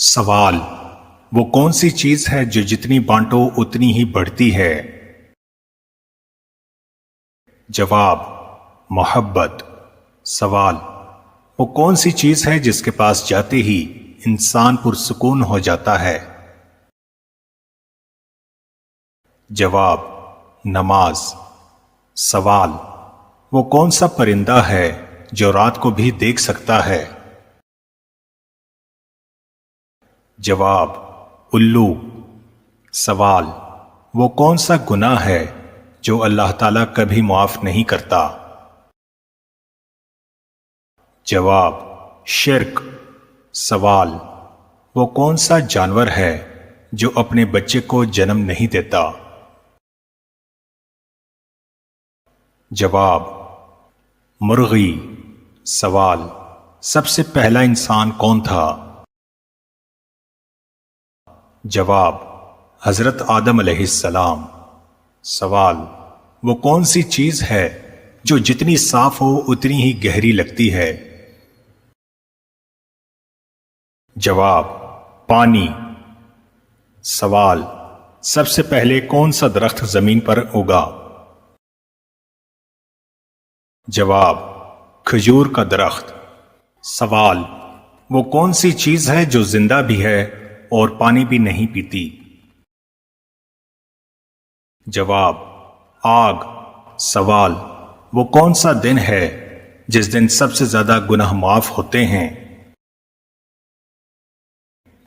سوال: وہ کون سی چیز ہے جو جتنی بانٹو اتنی ہی بڑھتی ہے؟ جواب: محبت۔ سوال: وہ کون سی چیز ہے جس کے پاس جاتے ہی انسان پرسکون ہو جاتا ہے؟ جواب: نماز۔ سوال: وہ کون سا پرندہ ہے جو رات کو بھی دیکھ سکتا ہے؟ جواب: الو۔ سوال: وہ کون سا گناہ ہے جو اللہ تعالیٰ کبھی معاف نہیں کرتا؟ جواب: شرک۔ سوال: وہ کون سا جانور ہے جو اپنے بچے کو جنم نہیں دیتا؟ جواب: مرغی۔ سوال: سب سے پہلا انسان کون تھا؟ جواب: حضرت آدم علیہ السلام۔ سوال: وہ کون سی چیز ہے جو جتنی صاف ہو اتنی ہی گہری لگتی ہے؟ جواب: پانی۔ سوال: سب سے پہلے کون سا درخت زمین پر اگا؟ جواب: کھجور کا درخت۔ سوال: وہ کون سی چیز ہے جو زندہ بھی ہے اور پانی بھی نہیں پیتی؟ جواب: آگ۔ سوال: وہ کون سا دن ہے جس دن سب سے زیادہ گناہ معاف ہوتے ہیں؟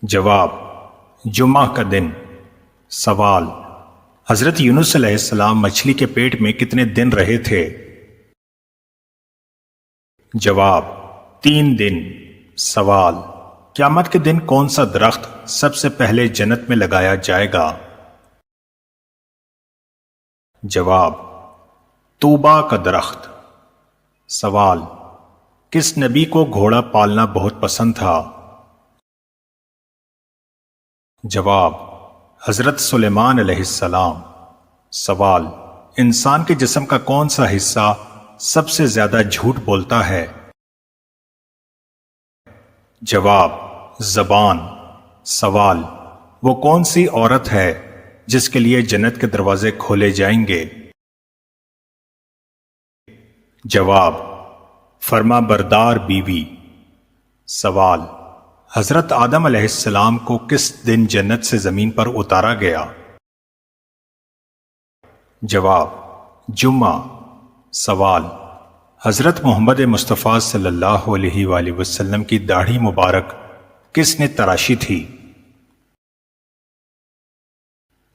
جواب: جمعہ کا دن۔ سوال: حضرت یونس علیہ السلام مچھلی کے پیٹ میں کتنے دن رہے تھے؟ جواب: 3 دن۔ سوال: قیامت کے دن کون سا درخت سب سے پہلے جنت میں لگایا جائے گا؟ جواب: طوبیٰ کا درخت۔ سوال: کس نبی کو گھوڑا پالنا بہت پسند تھا؟ جواب: حضرت سلیمان علیہ السلام۔ سوال: انسان کے جسم کا کون سا حصہ سب سے زیادہ جھوٹ بولتا ہے؟ جواب: زبان۔ سوال: وہ کون سی عورت ہے جس کے لیے جنت کے دروازے کھولے جائیں گے؟ جواب: فرما بردار بیوی۔ سوال: حضرت آدم علیہ السلام کو کس دن جنت سے زمین پر اتارا گیا؟ جواب: جمعہ۔ سوال: حضرت محمد مصطفیٰ صلی اللہ علیہ وآلہ وسلم کی داڑھی مبارک کس نے تراشی تھی؟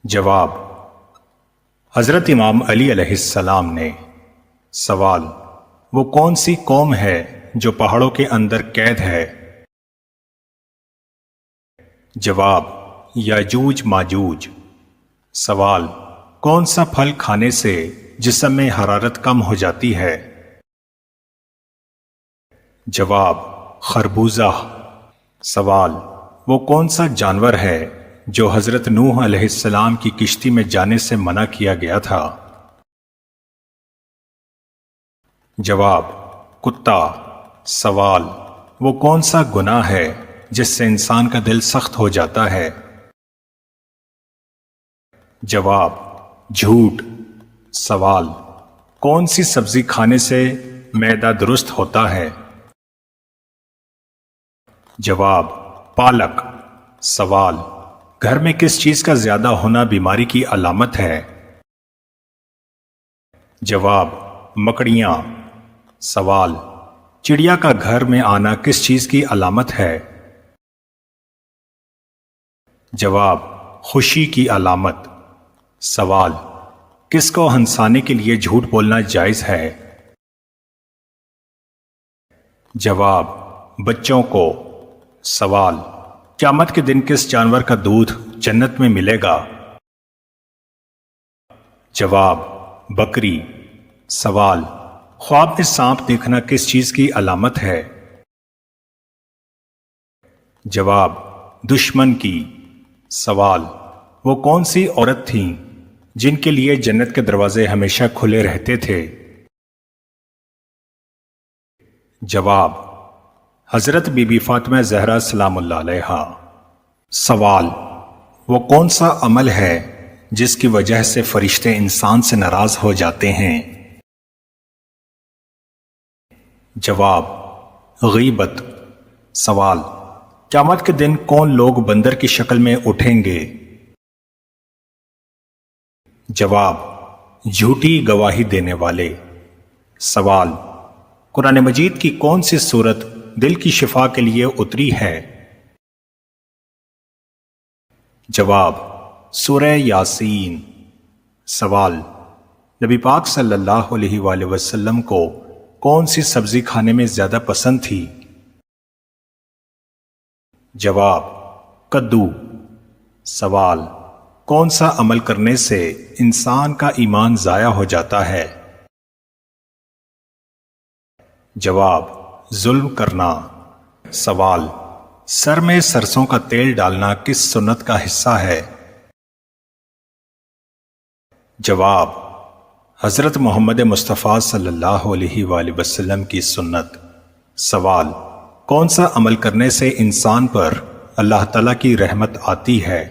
جواب: حضرت امام علی علیہ السلام نے۔ سوال: وہ کون سی قوم ہے جو پہاڑوں کے اندر قید ہے؟ جواب: یاجوج ماجوج۔ سوال: کون سا پھل کھانے سے جسم میں حرارت کم ہو جاتی ہے؟ جواب: خربوزہ۔ سوال: وہ کون سا جانور ہے جو حضرت نوح علیہ السلام کی کشتی میں جانے سے منع کیا گیا تھا؟ جواب: کتا۔ سوال: وہ کون سا گناہ ہے جس سے انسان کا دل سخت ہو جاتا ہے؟ جواب: جھوٹ۔ سوال: کون سی سبزی کھانے سے معدہ درست ہوتا ہے؟ جواب: پالک۔ سوال: گھر میں کس چیز کا زیادہ ہونا بیماری کی علامت ہے؟ جواب: مکڑیاں۔ سوال: چڑیا کا گھر میں آنا کس چیز کی علامت ہے؟ جواب: خوشی کی علامت۔ سوال: کس کو ہنسانے کے لیے جھوٹ بولنا جائز ہے؟ جواب: بچوں کو۔ سوال: قیامت کے دن کس جانور کا دودھ جنت میں ملے گا؟ جواب: بکری۔ سوال: خواب میں سانپ دیکھنا کس چیز کی علامت ہے؟ جواب: دشمن کی۔ سوال: وہ کون سی عورت تھیں جن کے لیے جنت کے دروازے ہمیشہ کھلے رہتے تھے؟ جواب: حضرت بی بی فاطمہ زہرا سلام اللہ علیہا۔ سوال: وہ کون سا عمل ہے جس کی وجہ سے فرشتے انسان سے ناراض ہو جاتے ہیں؟ جواب: غیبت۔ سوال: قیامت کے دن کون لوگ بندر کی شکل میں اٹھیں گے؟ جواب: جھوٹی گواہی دینے والے۔ سوال: قرآن مجید کی کون سی سورت دل کی شفا کے لیے اتری ہے؟ جواب: سورہ یاسین۔ سوال: نبی پاک صلی اللہ علیہ وآلہ وسلم کو کون سی سبزی کھانے میں زیادہ پسند تھی؟ جواب: کدو۔ سوال: کون سا عمل کرنے سے انسان کا ایمان ضائع ہو جاتا ہے؟ جواب: ظلم کرنا۔ سوال: سر میں سرسوں کا تیل ڈالنا کس سنت کا حصہ ہے؟ جواب: حضرت محمد مصطفیٰ صلی اللہ علیہ وآلہ وسلم کی سنت۔ سوال: کون سا عمل کرنے سے انسان پر اللہ تعالیٰ کی رحمت آتی ہے؟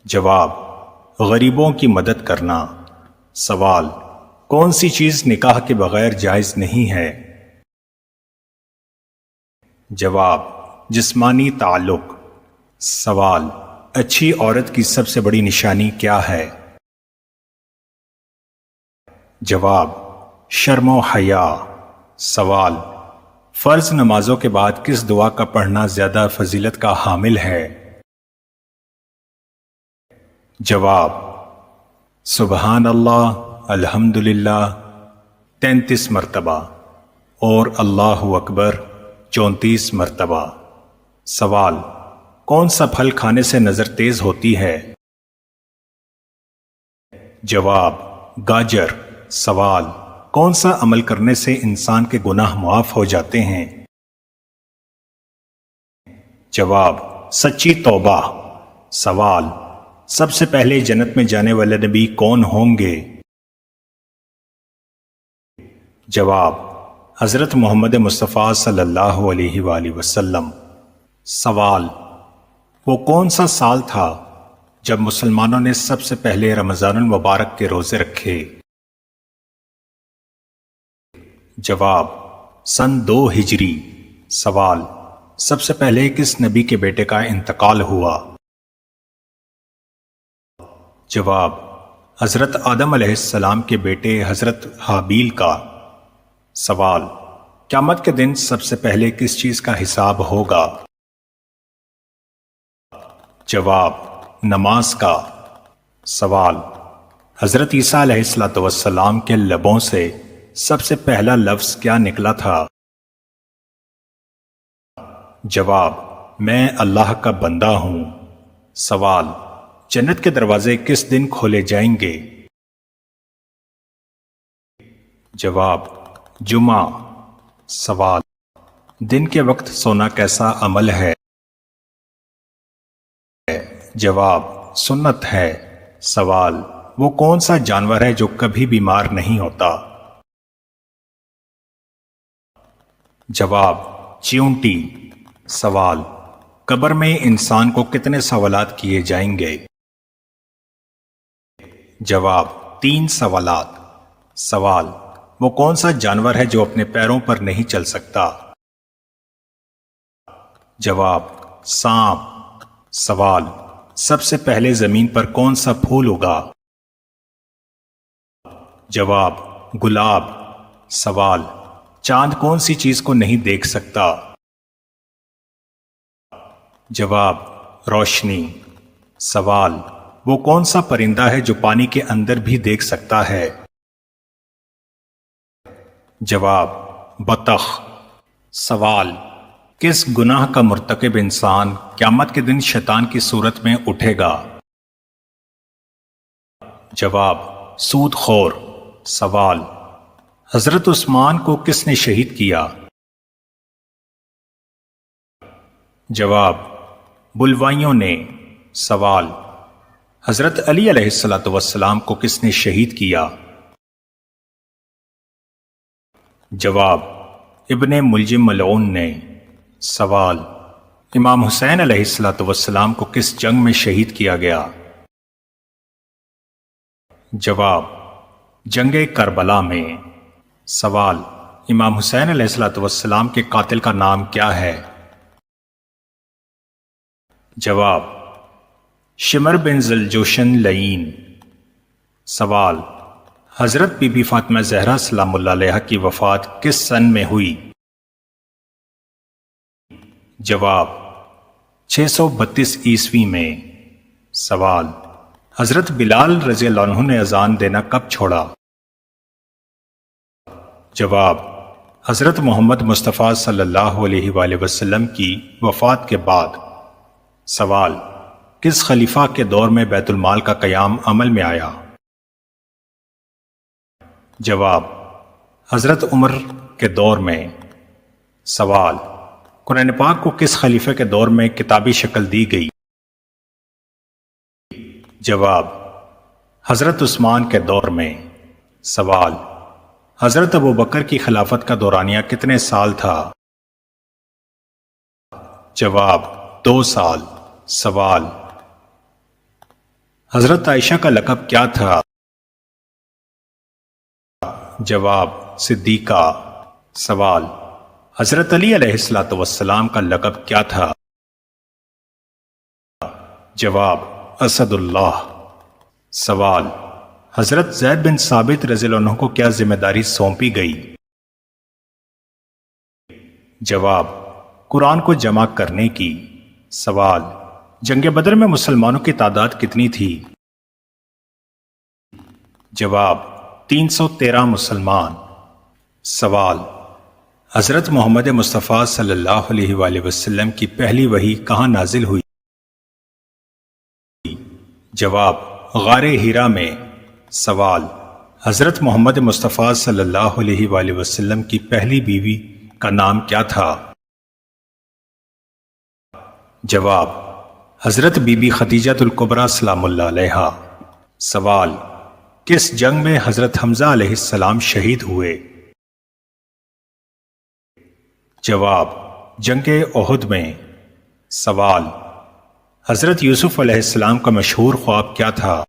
جواب: غریبوں کی مدد کرنا۔ سوال: کون سی چیز نکاح کے بغیر جائز نہیں ہے؟ جواب: جسمانی تعلق۔ سوال: اچھی عورت کی سب سے بڑی نشانی کیا ہے؟ جواب: شرم و حیا۔ سوال: فرض نمازوں کے بعد کس دعا کا پڑھنا زیادہ فضیلت کا حامل ہے؟ جواب: سبحان اللہ، الحمدللہ 33 مرتبہ اور اللہ اکبر 34 مرتبہ۔ سوال: کون سا پھل کھانے سے نظر تیز ہوتی ہے؟ جواب: گاجر۔ سوال: کون سا عمل کرنے سے انسان کے گناہ معاف ہو جاتے ہیں؟ جواب: سچی توبہ۔ سوال: سب سے پہلے جنت میں جانے والے نبی کون ہوں گے؟ جواب: حضرت محمد مصطفیٰ صلی اللہ علیہ وآلہ وسلم۔ سوال: وہ کون سا سال تھا جب مسلمانوں نے سب سے پہلے رمضان المبارک کے روزے رکھے؟ جواب: سن 2 ہجری۔ سوال: سب سے پہلے کس نبی کے بیٹے کا انتقال ہوا؟ جواب: حضرت آدم علیہ السلام کے بیٹے حضرت حابیل کا۔ سوال: قیامت کے دن سب سے پہلے کس چیز کا حساب ہوگا؟ جواب: نماز کا۔ سوال: حضرت عیسیٰ علیہ السلام کے لبوں سے سب سے پہلا لفظ کیا نکلا تھا؟ جواب: میں اللہ کا بندہ ہوں۔ سوال: جنت کے دروازے کس دن کھولے جائیں گے؟ جواب: جمعہ۔ سوال: دن کے وقت سونا کیسا عمل ہے؟ جواب: سنت ہے۔ سوال: وہ کون سا جانور ہے جو کبھی بیمار نہیں ہوتا؟ جواب: چیونٹی۔ سوال: قبر میں انسان کو کتنے سوالات کیے جائیں گے؟ جواب: 3 سوالات۔ سوال: وہ کون سا جانور ہے جو اپنے پیروں پر نہیں چل سکتا؟ جواب: سانپ۔ سوال: سب سے پہلے زمین پر کون سا پھول اگا؟ جواب: گلاب۔ سوال: چاند کون سی چیز کو نہیں دیکھ سکتا؟ جواب: روشنی۔ سوال: وہ کون سا پرندہ ہے جو پانی کے اندر بھی دیکھ سکتا ہے؟ جواب: بطخ۔ سوال: کس گناہ کا مرتکب انسان قیامت کے دن شیطان کی صورت میں اٹھے گا؟ جواب: سود خور۔ سوال: حضرت عثمان کو کس نے شہید کیا؟ جواب: بلوائیوں نے۔ سوال: حضرت علی علیہ السلام کو کس نے شہید کیا؟ جواب: ابن ملجم ملعون نے۔ سوال: امام حسین علیہ السلام کو کس جنگ میں شہید کیا گیا؟ جواب: جنگ کربلا میں۔ سوال: امام حسین علیہ السلام کے قاتل کا نام کیا ہے؟ جواب: شمر بن ذوالجوشن لعین۔ سوال: حضرت بی بی فاطمہ زہرا سلام اللہ علیہا کی وفات کس سن میں ہوئی؟ جواب: 632 عیسوی میں۔ سوال: حضرت بلال رضی اللہ عنہ نے اذان دینا کب چھوڑا؟ جواب: حضرت محمد مصطفیٰ صلی اللہ علیہ وآلہ وسلم کی وفات کے بعد۔ سوال: کس خلیفہ کے دور میں بیت المال کا قیام عمل میں آیا؟ جواب: حضرت عمر کے دور میں۔ سوال: قرآن پاک کو کس خلیفہ کے دور میں کتابی شکل دی گئی؟ جواب: حضرت عثمان کے دور میں۔ سوال: حضرت ابوبکر کی خلافت کا دورانیہ کتنے سال تھا؟ جواب: 2 سال۔ سوال: حضرت عائشہ کا لقب کیا تھا؟ جواب: صدیقہ۔ سوال: حضرت علی علیہ السلام کا لقب کیا تھا؟ جواب: اسد اللہ۔ سوال: حضرت زید بن ثابت رضی اللہ عنہ کو کیا ذمہ داری سونپی گئی؟ جواب: قرآن کو جمع کرنے کی۔ سوال: جنگ بدر میں مسلمانوں کی تعداد کتنی تھی؟ جواب: 313 مسلمان۔ سوال: حضرت محمد مصطفیٰ صلی اللہ علیہ وآلہ وسلم کی پہلی وحی کہاں نازل ہوئی؟ جواب: غار حرا میں۔ سوال: حضرت محمد مصطفیٰ صلی اللہ علیہ وآلہ وسلم کی پہلی بیوی کا نام کیا تھا؟ جواب: حضرت بی بی خدیجہ الکبریٰ سلام اللہ علیہا۔ سوال: کس جنگ میں حضرت حمزہ علیہ السلام شہید ہوئے؟ جواب: جنگ احد میں۔ سوال: حضرت یوسف علیہ السلام کا مشہور خواب کیا تھا؟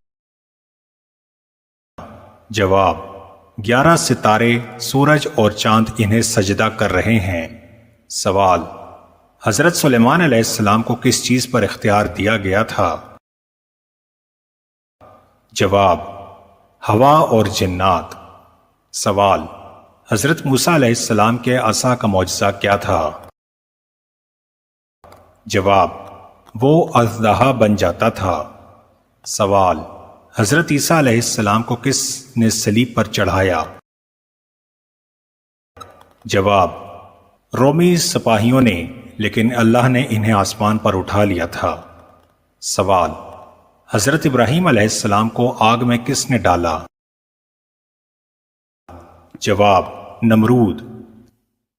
جواب: 11 ستارے، سورج اور چاند انہیں سجدہ کر رہے ہیں۔ سوال: حضرت سلیمان علیہ السلام کو کس چیز پر اختیار دیا گیا تھا؟ جواب: ہوا اور جنات۔ سوال: حضرت موسیٰ علیہ السلام کے عصا کا معجزہ کیا تھا؟ جواب: وہ اژدہا بن جاتا تھا۔ سوال: حضرت عیسیٰ علیہ السلام کو کس نے صلیب پر چڑھایا؟ جواب: رومی سپاہیوں نے، لیکن اللہ نے انہیں آسمان پر اٹھا لیا تھا۔ سوال: حضرت ابراہیم علیہ السلام کو آگ میں کس نے ڈالا؟ جواب: نمرود۔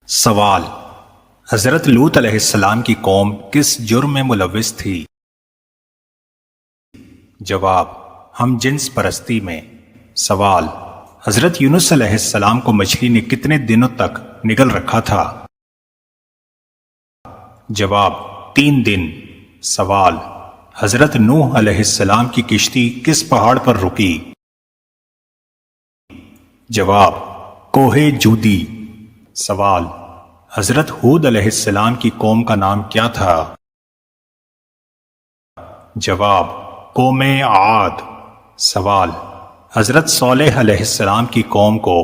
سوال: حضرت لوط علیہ السلام کی قوم کس جرم میں ملوث تھی؟ جواب: ہم جنس پرستی میں۔ سوال: حضرت یونس علیہ السلام کو مچھلی نے کتنے دنوں تک نگل رکھا تھا؟ جواب: 3 دن۔ سوال: حضرت نوح علیہ السلام کی کشتی کس پہاڑ پر رکی؟ جواب: کوہ جودی۔ سوال: حضرت ہود علیہ السلام کی قوم کا نام کیا تھا؟ جواب: قوم عاد۔ سوال: حضرت صالح علیہ السلام کی قوم کو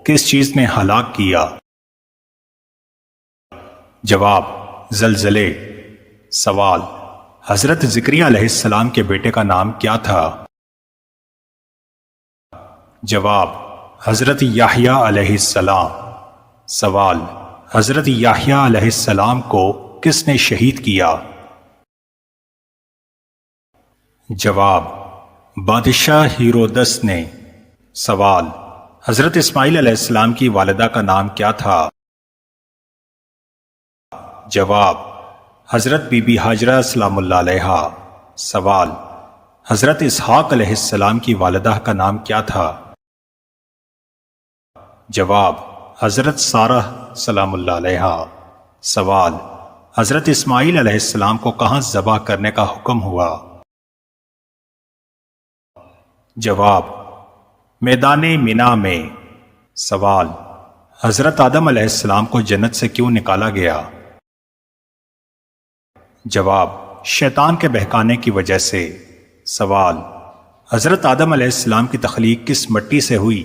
کس چیز نے ہلاک کیا؟ جواب: زلزلے۔ سوال: حضرت زکریا علیہ السلام کے بیٹے کا نام کیا تھا؟ جواب: حضرت یحییٰ علیہ السلام۔ سوال: حضرت یحییٰ علیہ السلام کو کس نے شہید کیا؟ جواب: بادشاہ ہیرودس نے۔ سوال: حضرت اسماعیل علیہ السلام کی والدہ کا نام کیا تھا؟ جواب: حضرت بی بی ہاجرہ سلام اللہ علیہا۔ سوال: حضرت اسحاق علیہ السلام کی والدہ کا نام کیا تھا؟ جواب: حضرت سارہ سلام اللہ علیہا۔ سوال: حضرت اسماعیل علیہ السلام کو کہاں ذبح کرنے کا حکم ہوا؟ جواب: میدان مینا میں۔ سوال: حضرت آدم علیہ السلام کو جنت سے کیوں نکالا گیا؟ جواب: شیطان کے بہکانے کی وجہ سے۔ سوال: حضرت آدم علیہ السلام کی تخلیق کس مٹی سے ہوئی؟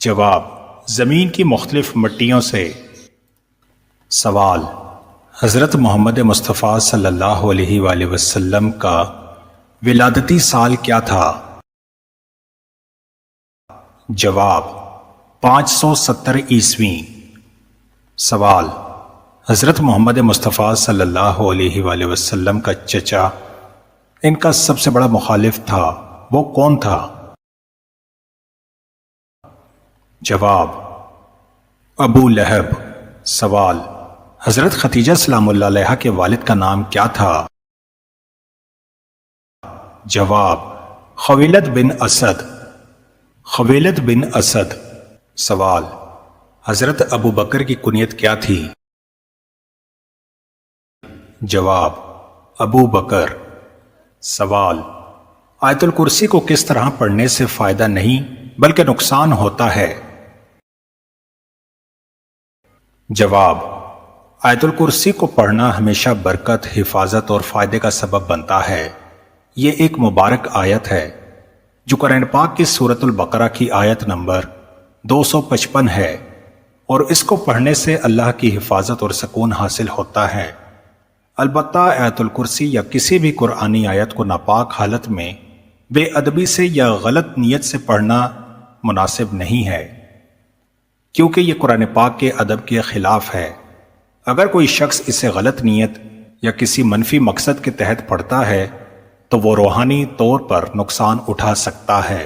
جواب: زمین کی مختلف مٹیوں سے۔ سوال: حضرت محمد مصطفیٰ صلی اللہ علیہ وآلہ وسلم کا ولادتی سال کیا تھا؟ جواب: 570 عیسوی۔ سوال: حضرت محمد مصطفیٰ صلی اللہ علیہ وآلہ وسلم کا چچا ان کا سب سے بڑا مخالف تھا، وہ کون تھا؟ جواب: ابو لہب۔ سوال: حضرت ختیجہ سلام اللہ علیہا کے والد کا نام کیا تھا؟ جواب: خویلد بن اسد۔ خویلد بن اسد۔ سوال: حضرت ابو بکر کی کنیت کیا تھی؟ جواب: ابو بکر۔ سوال: آیت الکرسی کو کس طرح پڑھنے سے فائدہ نہیں بلکہ نقصان ہوتا ہے؟ جواب: آیت الکرسی کو پڑھنا ہمیشہ برکت، حفاظت اور فائدے کا سبب بنتا ہے۔ یہ ایک مبارک آیت ہے جو قرآن پاک کی سورۃ البقرہ کی آیت نمبر 255 ہے، اور اس کو پڑھنے سے اللہ کی حفاظت اور سکون حاصل ہوتا ہے۔ البتہ آیت الکرسی یا کسی بھی قرآنی آیت کو ناپاک حالت میں بے ادبی سے یا غلط نیت سے پڑھنا مناسب نہیں ہے، کیونکہ یہ قرآن پاک کے ادب کے خلاف ہے۔ اگر کوئی شخص اسے غلط نیت یا کسی منفی مقصد کے تحت پڑھتا ہے تو وہ روحانی طور پر نقصان اٹھا سکتا ہے۔